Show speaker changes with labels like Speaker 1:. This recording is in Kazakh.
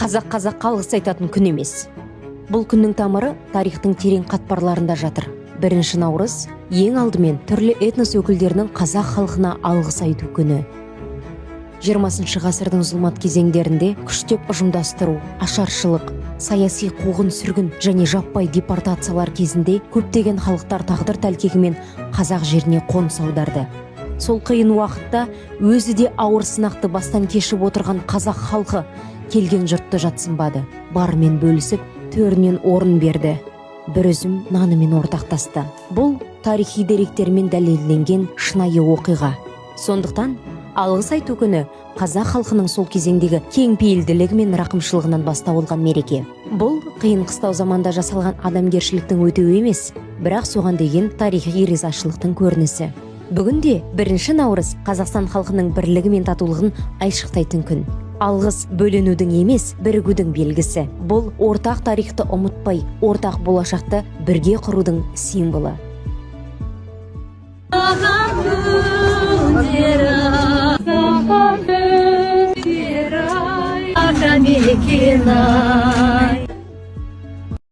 Speaker 1: қазақ алғыс айтатын күн емес. Бұл күннің тамыры тарихтың терең қатпарларында жатыр. 1 наурыз ең алдымен түрлі этнос өкілдерінің қазақ халқына алғыс айту күні. 20 ғасырдың зұлмат кезеңдерінде күштеп ұжымдастыру, ашаршылық, саяси қуғын-сүргін және жаппай депортациялар кезінде көптеген халықтар тағдыр тәлкегімен қазақ жеріне қоныс аударды. Сол қиын уақытта өзі де ауыр сынақты бастан кешіп отырған қазақ халқы келген жұртты жатсынбады. Барымен бөлісіп, төрінен орын берді. Бір үзім нанымен ортақтасты. Бұл тарихи деректермен дәлелденген шынайы оқиға. Сондықтан алғыс айту күні қазақ халқының сол кезеңдегі кең пейілділігі мен рақымшылығынан бастау алған мереке. Бұл қиын қыстау заманда жасалған адамгершіліктің өтеуі емес, бірақ соған деген тарихи ризашылықтың көрінісі. Бүгінде 1 наурыз Қазақстан халқының бірлігі мен татулығын айшықтайтын күн. Алғыс бөленудің емес, бірігудің белгісі. Бұл ортақ тарихты ұмытпай, ортақ болашақты бірге құрудың символы.